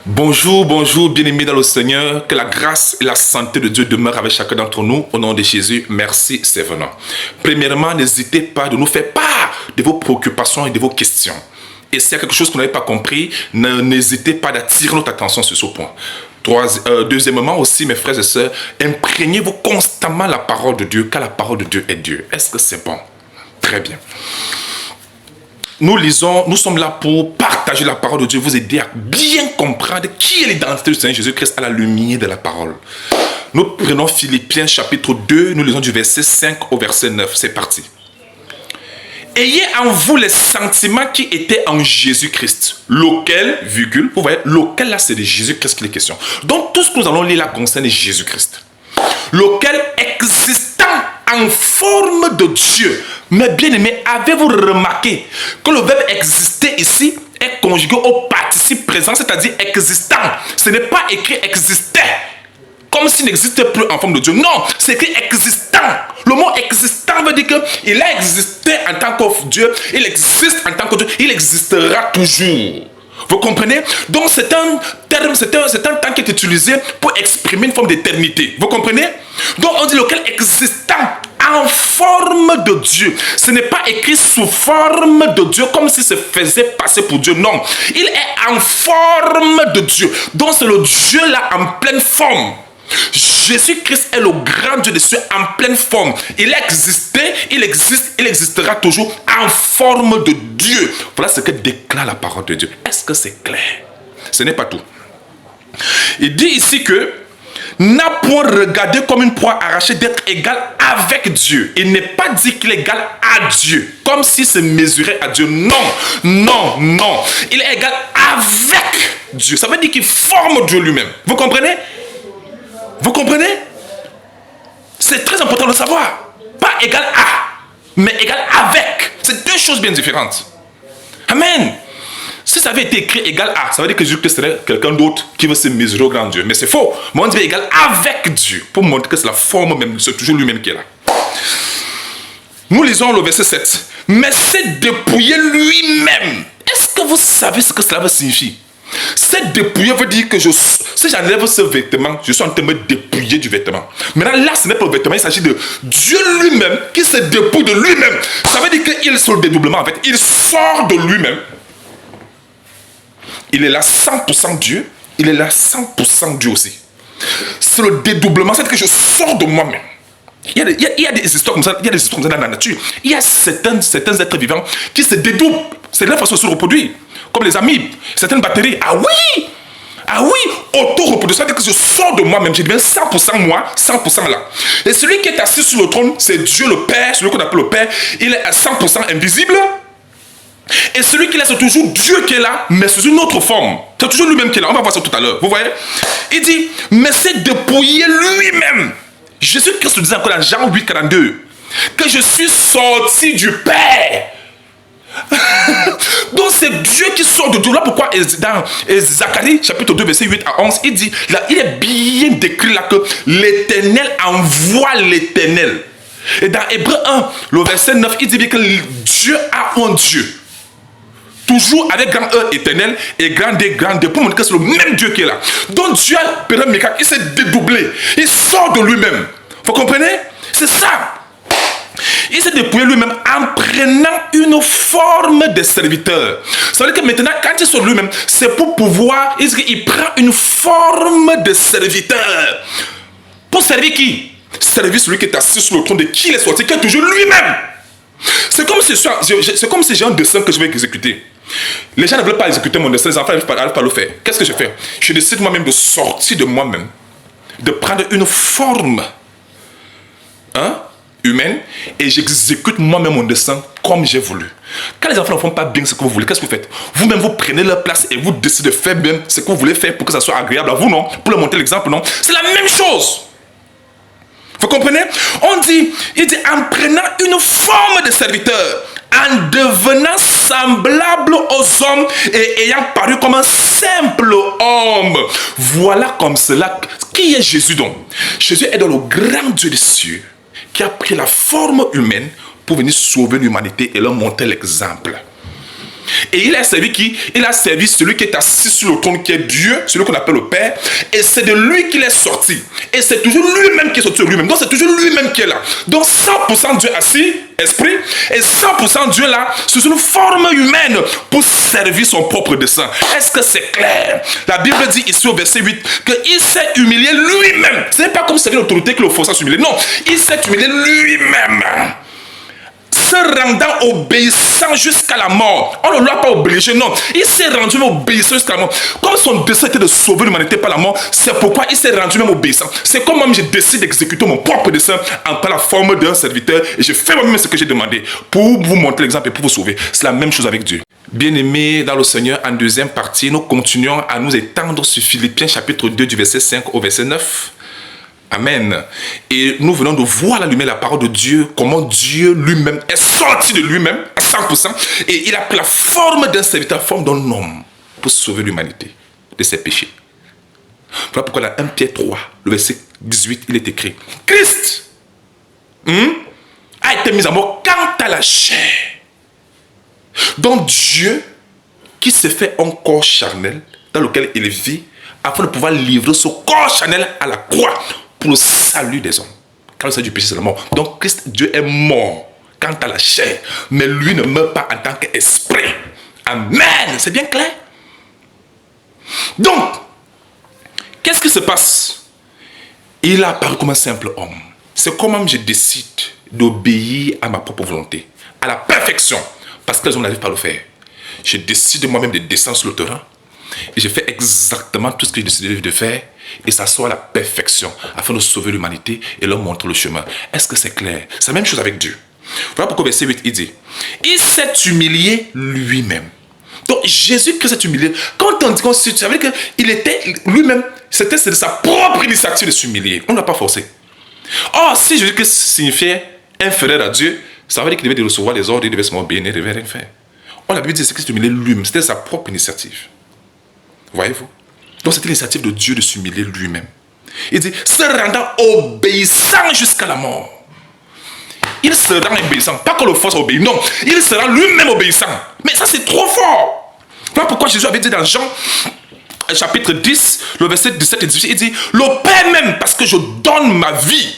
Bonjour, bonjour, bien-aimés dans le Seigneur. Que la grâce et la santé de Dieu demeurent avec chacun d'entre nous. Au nom de Jésus, merci, c'est venant. Premièrement, n'hésitez pas de nous faire part de vos préoccupations et de vos questions. Et s'il y a quelque chose que vous n'avez pas compris, n'hésitez pas d'attirer notre attention sur ce point. Deuxièmement aussi, mes frères et sœurs, imprégnez-vous constamment la parole de Dieu, car la parole de Dieu est Dieu. Est-ce que c'est bon? Très bien. Nous sommes là pour partager la parole de Dieu, vous aider à bien comprendre qui est l'identité du Seigneur Jésus-Christ à la lumière de la parole. Nous prenons Philippiens chapitre 2, nous lisons du verset 5 au verset 9, c'est parti. Ayez en vous les sentiments qui étaient en Jésus-Christ, lequel, virgule, vous voyez, lequel là c'est de Jésus-Christ qu'il est question. Donc tout ce que nous allons lire là concerne Jésus-Christ. Lequel existant en forme de Dieu. Mais bien aimé, avez-vous remarqué que le verbe exister ici est conjugué au participe présent, c'est-à-dire existant. Ce n'est pas écrit existait, comme s'il n'existait plus en forme de Dieu. Non, c'est écrit existant. Le mot existant veut dire qu'il a existé en tant que Dieu, il existe en tant que Dieu, il existera toujours. Vous comprenez? Donc c'est un terme, c'est un terme qui est utilisé pour exprimer une forme d'éternité. Vous comprenez? Donc on dit lequel existant en forme de Dieu. Ce n'est pas écrit sous forme de Dieu comme si se faisait passer pour Dieu. Non, il est en forme de Dieu. Donc c'est le Dieu là en pleine forme. Jésus-Christ est le grand Dieu des cieux en pleine forme. Il a existé, il existe, il existera toujours en forme de Dieu. Voilà ce que déclare la parole de Dieu. Est-ce que c'est clair? Ce n'est pas tout. Il dit ici que n'a point regardé comme une proie arrachée d'être égal avec Dieu. Il n'est pas dit qu'il est égal à Dieu, comme s'il se mesurait à Dieu. Non, non, non. Il est égal avec Dieu. Ça veut dire qu'il forme Dieu lui-même. Vous comprenez? Vous comprenez? C'est très important de le savoir. Pas égal à, mais égal avec. C'est deux choses bien différentes. Amen. Si ça avait été écrit égal à, ça veut dire que Jésus-Christ serait quelqu'un d'autre qui veut se mesurer au grand Dieu. Mais c'est faux. Mais on dit égal avec Dieu. Pour montrer que c'est la forme même, c'est toujours lui-même qui est là. Nous lisons le verset 7. Mais c'est dépouiller lui-même. Est-ce que vous savez ce que cela veut signifier? C'est dépouiller veut dire que si j'enlève ce vêtement, je suis en train de me dépouiller du vêtement. Maintenant, là, ce n'est pas le vêtement, il s'agit de Dieu lui-même qui se dépouille de lui-même. Ça veut dire qu'il sort le dédoublement, en fait. Il sort de lui-même. Il est là 100% Dieu, il est là 100% Dieu aussi. C'est le dédoublement, c'est-à-dire que je sors de moi-même. Il y a des histoires comme ça, il y a des histoires comme ça dans la nature. Il y a certains êtres vivants qui se dédoublent. C'est la façon de se reproduire. Comme les amibes, certaines bactéries. Ah oui! Ah oui! Auto-reproduction, c'est-à-dire que je sors de moi-même, je deviens 100% moi, 100% là. Et celui qui est assis sur le trône, c'est Dieu le Père, celui qu'on appelle le Père, il est à 100% invisible. Et celui qui est là, c'est toujours Dieu qui est là, mais sous une autre forme. C'est toujours lui-même qui est là. On va voir ça tout à l'heure. Vous voyez? Il dit, mais c'est dépouiller lui-même. Jésus-Christ le disait encore dans Jean 8, 42, que je suis sorti du Père. Donc c'est Dieu qui sort de Dieu. Là pourquoi dans Zacharie chapitre 2 verset 8 à 11 il dit, là, il est bien décrit là que l'Éternel envoie l'Éternel. Et dans Hébreu 1 le verset 9 il dit bien que Dieu a un Dieu. Toujours avec grand E éternel et grand D, pour montrer que c'est le même Dieu qui est là. Donc Dieu a perdu un miracle, il s'est dédoublé, il sort de lui-même. Vous comprenez? C'est ça. Il s'est dépouillé lui-même en prenant une forme de serviteur. Ça veut dire que maintenant, quand il sort de lui-même, c'est pour pouvoir, il prend une forme de serviteur. Pour servir qui? Servir celui qui est assis sur le trône de qui il est sorti, qui est toujours lui-même. C'est comme si j'ai un dessin que je vais exécuter. Les gens ne veulent pas exécuter mon dessin, les enfants n'arrivent pas à le faire. Qu'est-ce que je fais? Je décide moi-même de sortir de moi-même, de prendre une forme humaine, et j'exécute moi-même mon dessin comme j'ai voulu. Quand les enfants ne font pas bien ce que vous voulez, qu'est-ce que vous faites? Vous-même, vous prenez leur place et vous décidez de faire bien ce que vous voulez faire pour que ça soit agréable à vous, non? Pour leur montrer l'exemple, non? C'est la même chose. Vous comprenez? Il dit en prenant une forme de serviteur, en devenant semblable aux hommes et ayant paru comme un simple homme. Voilà comme cela. Qui est Jésus donc? Jésus est dans le grand Dieu des cieux qui a pris la forme humaine pour venir sauver l'humanité et leur montrer l'exemple. Et il a servi qui? Il a servi celui qui est assis sur le trône, qui est Dieu, celui qu'on appelle le Père. Et c'est de lui qu'il est sorti. Et c'est toujours lui-même qui est sorti de lui-même. Donc c'est toujours lui-même qui est là. Donc 100% Dieu assis, esprit, et 100% Dieu là, sous une forme humaine pour servir son propre dessein. Est-ce que c'est clair? La Bible dit ici au verset 8 qu'il s'est humilié lui-même. Ce n'est pas comme si c'était l'autorité qui le forçait à s'humilier. Non, il s'est humilié lui-même, se rendant obéissant jusqu'à la mort. On ne l'a pas obligé, non. Il s'est rendu même obéissant jusqu'à la mort. Comme son dessein était de sauver l'humanité par la mort, c'est pourquoi il s'est rendu même obéissant. C'est comme moi, je décide d'exécuter mon propre dessein en par la forme d'un serviteur et je fais moi-même ce que j'ai demandé pour vous montrer l'exemple et pour vous sauver. C'est la même chose avec Dieu. Bien-aimés dans le Seigneur, en deuxième partie, nous continuons à nous étendre sur Philippiens chapitre 2 du verset 5 au verset 9. Amen. Et nous venons de voir la lumière, la parole de Dieu, comment Dieu lui-même est sorti de lui-même à 100%. Et il a pris la forme d'un serviteur, la forme d'un homme pour sauver l'humanité de ses péchés. Voilà pourquoi dans 1 Pierre 3, le verset 18, il est écrit: Christ a été mis à mort quant à la chair. Donc Dieu, qui s'est fait un corps charnel dans lequel il vit, afin de pouvoir livrer ce corps charnel à la croix pour le salut des hommes. Quand le salut du péché, c'est la mort. Donc Christ, Dieu est mort quant à la chair, mais lui ne meurt pas en tant qu'esprit. Amen. C'est bien clair? Donc, qu'est-ce qui se passe? Il a apparu comme un simple homme. C'est comment je décide d'obéir à ma propre volonté, à la perfection, parce que les hommes n'arrivent pas à le faire. Je décide moi-même de descendre sur le terrain et je fais exactement tout ce que j'ai décidé de faire et ça soit à la perfection afin de sauver l'humanité et leur montrer le chemin. Est-ce que c'est clair? C'est la même chose avec Dieu. Voilà pourquoi verset 8 il dit: il s'est humilié lui-même. Donc Jésus-Christ s'est humilié. Quand on dit qu'on s'est humilié, qu'il était lui-même, c'était de sa propre initiative de s'humilier. On ne l'a pas forcé. Or, si Jésus-Christ signifiait inférieur à Dieu, ça veut dire qu'il devait recevoir les ordres, il devait se bénir, il devait rien faire. Or, la Bible dit qu'il s'est humilié lui-même. C'était sa propre initiative. Voyez-vous? Donc c'était l'initiative de Dieu de s'humilier lui-même. Il dit, se rendant obéissant jusqu'à la mort. Il se rend obéissant, pas qu'on le force à obéir, non, il se rend lui-même obéissant. Mais ça c'est trop fort. Voilà pourquoi Jésus avait dit dans Jean chapitre 10, le verset 17 et 18, il dit, le Père même, parce que je donne ma vie,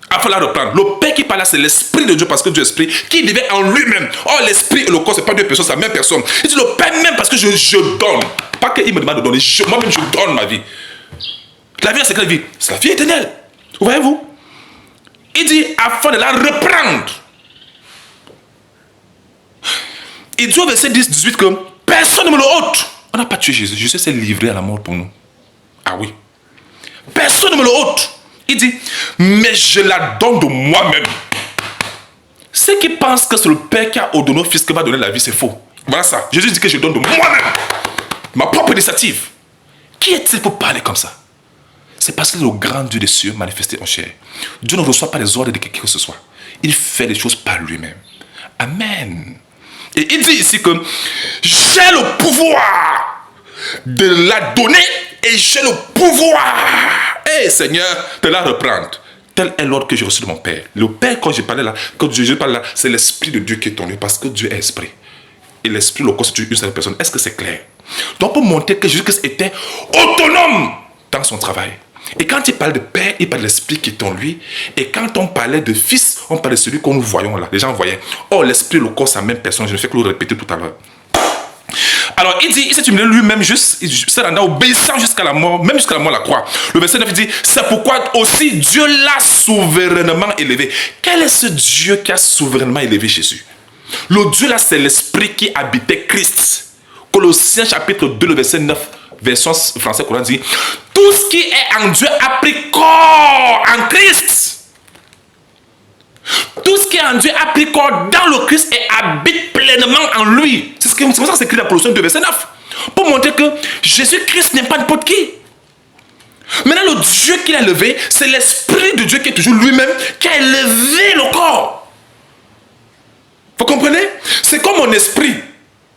afin de la reprendre. Le Père qui parle là, c'est l'Esprit de Dieu, parce que Dieu est Esprit, qui vivait en lui-même. Or, l'Esprit et le corps, ce n'est pas deux personnes, c'est la même personne. Il dit, le Père même, parce que je donne. Pas qu'il me demande de donner, moi-même je donne ma vie. La vie, c'est quelle vie? C'est la vie éternelle. Voyez-vous? Il dit, afin de la reprendre. Il dit au verset 10, 18 que personne ne me le ôte. On n'a pas tué Jésus. Jésus s'est livré à la mort pour nous. Ah oui. Personne ne me le ôte. Il dit, mais je la donne de moi-même. Ceux qui pensent que c'est le Père qui a ordonné au Fils qui va donner la vie, c'est faux. Voilà ça. Jésus dit que je donne de moi-même. Ma propre initiative. Qui est-il pour parler comme ça? C'est parce que le grand Dieu des cieux manifesté en chair. Dieu ne reçoit pas les ordres de qui que ce soit. Il fait les choses par lui-même. Amen. Et il dit ici que j'ai le pouvoir de la donner et j'ai le pouvoir, Seigneur, de la reprendre. Tel est l'ordre que j'ai reçu de mon Père. Le Père, quand je parlais là, quand je parle là, c'est l'Esprit de Dieu qui est en lui, parce que Dieu est Esprit. Et l'Esprit, le corps, c'est une seule personne. Est-ce que c'est clair? Donc, pour montrer que Jésus-Christ était autonome dans son travail. Et quand il parle de Père, il parle de l'Esprit qui est en lui. Et quand on parlait de Fils, on parlait de celui qu'on nous voyons là. Les gens voyaient. Oh, l'Esprit et le corps, c'est la même personne. Je ne fais que le répéter tout à l'heure. Alors, il dit, il s'est humilié lui-même juste, il s'est rendu obéissant jusqu'à la mort, même jusqu'à la mort la croix. Le verset 9 dit, c'est pourquoi aussi Dieu l'a souverainement élevé. Quel est ce Dieu qui a souverainement élevé Jésus? Le Dieu là, c'est l'Esprit qui habitait Christ. Colossiens chapitre 2, le verset 9, version français, Coran dit, tout ce qui est en Dieu a pris corps en Christ. Tout ce qui est en Dieu a pris corps dans le Christ et habite pleinement en lui. C'est comme ça que c'est écrit dans Colossiens 2, verset 9. Pour montrer que Jésus-Christ n'est pas n'importe qui. Maintenant, le Dieu qu'il a élevé, c'est l'Esprit de Dieu qui est toujours lui-même, qui a élevé le corps. Vous comprenez? C'est comme mon esprit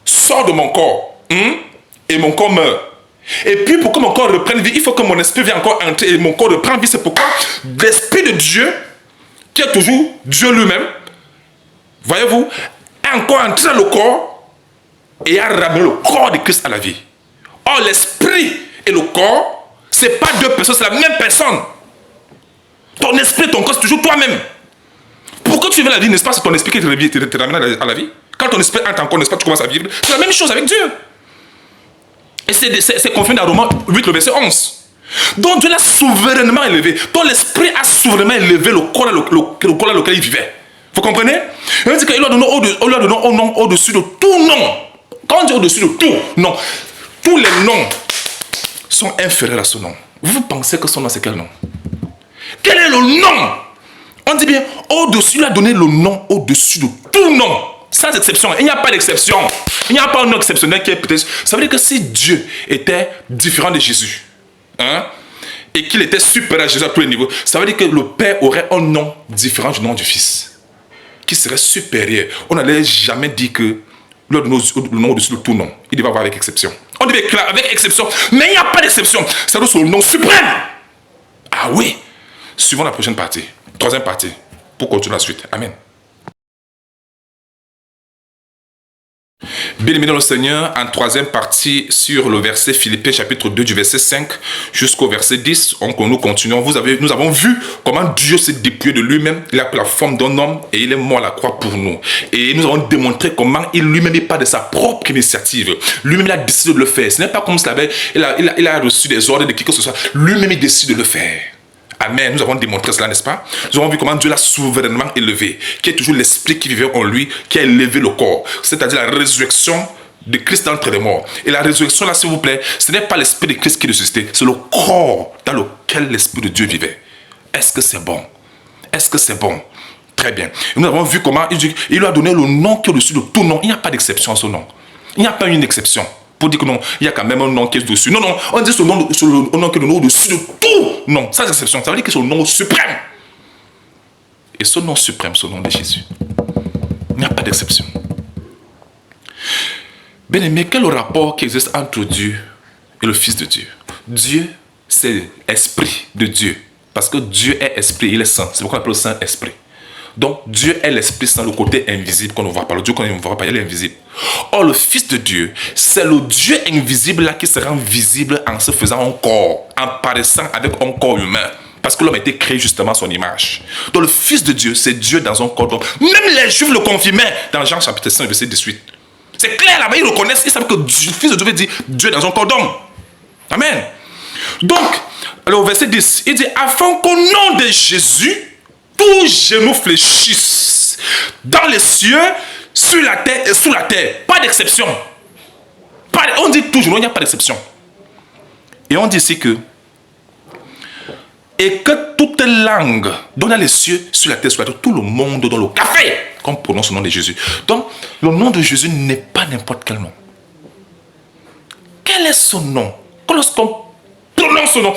sort de mon corps et mon corps meurt. Et puis pour que mon corps reprenne vie, il faut que mon esprit vienne encore entrer et mon corps reprenne vie. C'est pourquoi l'Esprit de Dieu, qui est toujours Dieu lui-même, voyez-vous, est encore entré dans le corps et a ramené le corps de Christ à la vie. Or, l'esprit et le corps, ce n'est pas deux personnes, c'est la même personne. Ton esprit et ton corps, c'est toujours toi-même. Pourquoi tu veux la vie, n'est-ce pas? C'est ton esprit qui te ramène à la vie. Quand ton esprit entre en corps, n'est-ce pas, tu commences à vivre. C'est la même chose avec Dieu. Et c'est confirmé dans Romains 8, le verset 11. Donc Dieu l'a souverainement élevé. Donc l'esprit a souverainement élevé le corps dans lequel il vivait. Vous comprenez? Il veut dire qu'il lui a donné un nom au-dessus de tout nom. Quand on dit au-dessus de tout, non. Tous les noms sont inférieurs à ce nom. Vous pensez que son nom, c'est quel nom? Quel est le nom? On dit bien, au-dessus, il a donné le nom au-dessus de tout nom. Sans exception. Il n'y a pas d'exception. Il n'y a pas un nom exceptionnel qui est peut-être... Ça veut dire que si Dieu était différent de Jésus, hein, et qu'il était supérieur à Jésus à tous les niveaux, ça veut dire que le Père aurait un nom différent du nom du Fils, qui serait supérieur. On n'allait jamais dire que le nom au-dessus de tout nom. Il devait avoir avec exception. On devait écrire avec exception, mais il n'y a pas d'exception. Ça doit être le nom suprême. Ah oui. Suivons la prochaine partie. Troisième partie, pour continuer la suite. Amen. Bien-aimés dans le Seigneur, en troisième partie sur le verset Philippiens chapitre 2 du verset 5 jusqu'au verset 10, nous continuons. Nous avons vu comment Dieu s'est dépouillé de lui-même. Il a pris la forme d'un homme et il est mort à la croix pour nous. Et nous avons démontré comment il lui-même n'est pas de sa propre initiative. Lui-même il a décidé de le faire. Ce n'est pas comme il a reçu des ordres de qui que ce soit. Lui-même il décide de le faire. Amen. Nous avons démontré cela, n'est-ce pas? Nous avons vu comment Dieu l'a souverainement élevé, qui est toujours l'esprit qui vivait en lui, qui a élevé le corps, c'est-à-dire la résurrection de Christ d'entre les morts. Et la résurrection, là, s'il vous plaît, ce n'est pas l'esprit de Christ qui est ressuscité, c'est le corps dans lequel l'esprit de Dieu vivait. Est-ce que c'est bon? Est-ce que c'est bon? Très bien. Et nous avons vu comment il lui a donné le nom qui est au-dessus de tout nom. Il n'y a pas d'exception à ce nom. Il n'y a pas une exception. Pour dire que non, il y a quand même un nom qui est dessus. Non, non, on dit ce nom, un nom qui est le nom au-dessus de tout. Non, sans exception. Ça veut dire que c'est le nom suprême. Et ce nom suprême, ce nom de Jésus. Il n'y a pas d'exception. Bien aimé, quel est le rapport qui existe entre Dieu et le Fils de Dieu? Dieu, c'est l'esprit de Dieu. Parce que Dieu est esprit, il est saint. C'est pourquoi on appelle le Saint-Esprit. Donc, Dieu est l'Esprit Saint, le côté invisible qu'on ne voit pas. Le Dieu qu'on ne voit pas, il est invisible. Or, le Fils de Dieu, c'est le Dieu invisible là qui se rend visible en se faisant un corps, en paraissant avec un corps humain. Parce que l'homme a été créé justement à son image. Donc, le Fils de Dieu, c'est Dieu dans un corps d'homme. Même les Juifs le confirmaient dans Jean chapitre 5, verset 18. C'est clair là-bas, ils reconnaissent, ils savent que le Fils de Dieu veut dire Dieu dans un corps d'homme. Amen. Donc, alors, au verset 10, il dit, afin qu'au nom de Jésus, tous genoux fléchissent dans les cieux, sur la terre et sous la terre. Pas d'exception. On dit toujours, il n'y a pas d'exception. Et on dit ici que et que toute langue, dans les cieux, sur la terre, sous la terre, tout le monde dans le café, qu'on prononce le nom de Jésus. Donc, le nom de Jésus n'est pas n'importe quel nom. Quel est son nom? Lorsqu'on prononce son nom,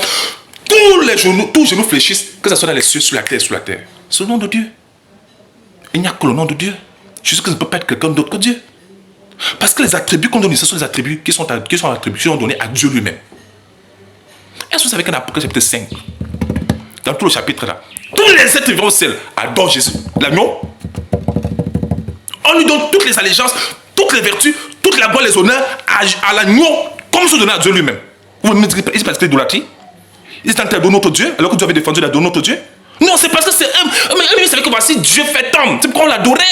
tous genoux fléchissent, que ce soit dans les cieux, sur la terre, sous la terre. C'est le nom de Dieu. Il n'y a que le nom de Dieu. Jésus ne peut pas être quelqu'un d'autre que Dieu. Parce que les attributs qu'on donne, ce sont les attributs qui sont donnés à Dieu lui-même. Est-ce que vous savez qu'en Apocalypse chapitre 5, dans tout le chapitre là, tous les êtres vivants au ciel adorent Jésus, l'agneau. On lui donne toutes les allégeances, toutes les vertus, toute la gloire, les honneurs à l'agneau, comme se donner à Dieu lui-même. Vous me dites, ils pratiquent l'idolâtrie? Ils sont en train de donner notre Dieu, alors que Dieu avait défendu la donner notre Dieu? Non, c'est parce que c'est eux. Mais eux, ils savaient que voici Dieu fait homme. C'est pourquoi on l'adorait.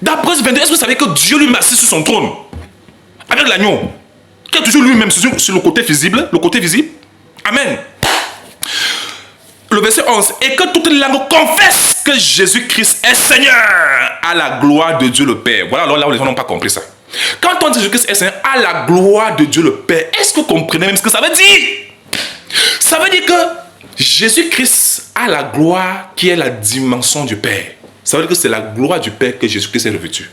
D'après ce 22, est-ce que vous savez que Dieu lui-même assis sur son trône avec l'agneau, qui est toujours lui-même sur le côté visible, Amen. Le verset 11. Et que toute langue confesse que Jésus-Christ est Seigneur à la gloire de Dieu le Père. Voilà, alors là où les gens n'ont pas compris ça. Quand on dit Jésus-Christ est Seigneur à la gloire de Dieu le Père, est-ce que vous comprenez même ce que ça veut dire? Ça veut dire que Jésus-Christ a la gloire qui est la dimension du Père. Ça veut dire que c'est la gloire du Père que Jésus-Christ est revêtu.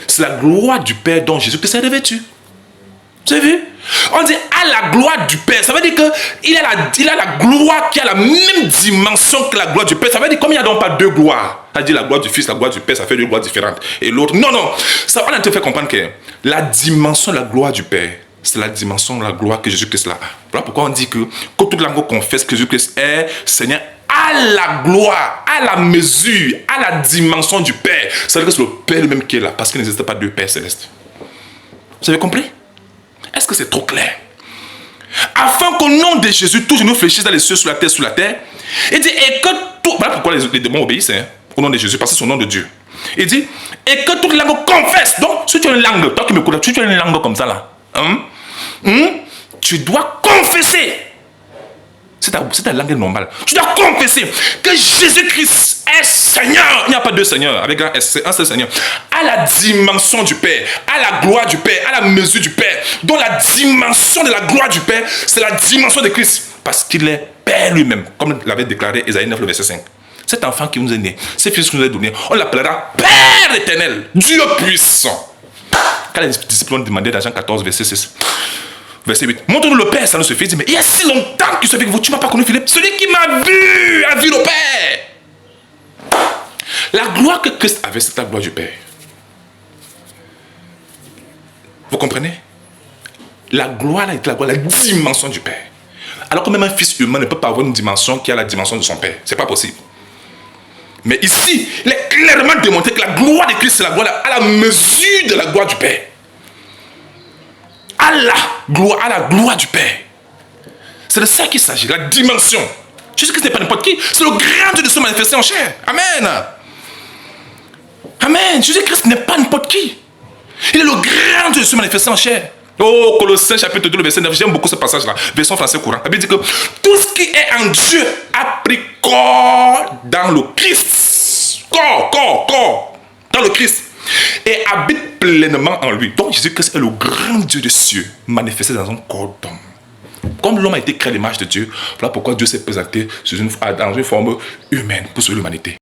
C'est la gloire du Père dont Jésus-Christ est revêtu. Vous avez vu? On dit à la gloire du Père. Ça veut dire qu'il a la gloire qui a la même dimension que la gloire du Père. Ça veut dire comme il n'y a donc pas deux gloires. C'est-à-dire la gloire du Fils, la gloire du Père, ça fait deux gloires différentes. Et l'autre, non, non. Ça, on a te fait comprendre que la dimension de la gloire du Père, c'est la dimension de la gloire que Jésus-Christ a. Voilà pourquoi on dit que toute langue confesse que Jésus-Christ est Seigneur à à la gloire, à la mesure, à la dimension du Père. C'est-à-dire que c'est le Père lui-même qui est là, parce qu'il n'existe pas deux Pères célestes. Vous avez compris? Est-ce que c'est trop clair? Afin qu'au nom de Jésus, tous nous fléchissent dans les cieux, sur la terre. Il dit, et que tout... Voilà pourquoi les démons obéissent, hein, au nom de Jésus, parce que c'est au nom de Dieu. Il dit, et que toute langue confesse. Donc, si tu as une langue, toi qui me écoutes, si tu as une langue comme ça, là, tu dois confesser. C'est ta langue normale. Tu dois confesser que Jésus-Christ est Seigneur. Il n'y a pas deux seigneurs, avec un S, c'est un seul Seigneur. À la dimension du Père, à la gloire du Père, à la mesure du Père. Donc la dimension de la gloire du Père, c'est la dimension de Christ. Parce qu'il est Père lui-même, comme l'avait déclaré Ésaïe 9, le verset 5. Cet enfant qui nous est né, ce fils qui nous est donné, on l'appellera Père éternel, Dieu puissant. Quand les disciples ont demandé dans Jean 14, verset 6, verset 8, montre-nous le Père, ça ne suffit. Il dit, mais il y a si longtemps que je suis avec vous, tu ne m'as pas connu, Philippe. Celui qui m'a vu a vu le Père. La gloire que Christ avait, c'est la gloire du Père. Vous comprenez? La gloire est la gloire, la dimension du Père. Alors que même un fils humain ne peut pas avoir une dimension qui a la dimension de son Père. Ce n'est pas possible. Mais ici, il est clairement démontré que la gloire de Christ, c'est la gloire à la mesure de la gloire du Père. À la gloire du Père. C'est de ça qu'il s'agit, la dimension. Jésus-Christ n'est pas n'importe qui, c'est le grand Dieu de se manifester en chair. Amen. Amen. Jésus-Christ n'est pas n'importe qui. Il est le grand Dieu de se manifester en chair. Oh, Colossiens chapitre 2, le verset 9, j'aime beaucoup ce passage-là, version français courant. Il dit que tout ce qui est en Dieu a pris corps dans le Christ. Corps, dans le Christ. Et habite pleinement en lui. Donc Jésus-Christ est le grand Dieu des cieux, manifesté dans un corps d'homme. Comme l'homme a été créé à l'image de Dieu, voilà pourquoi Dieu s'est présenté dans une forme humaine pour sauver l'humanité.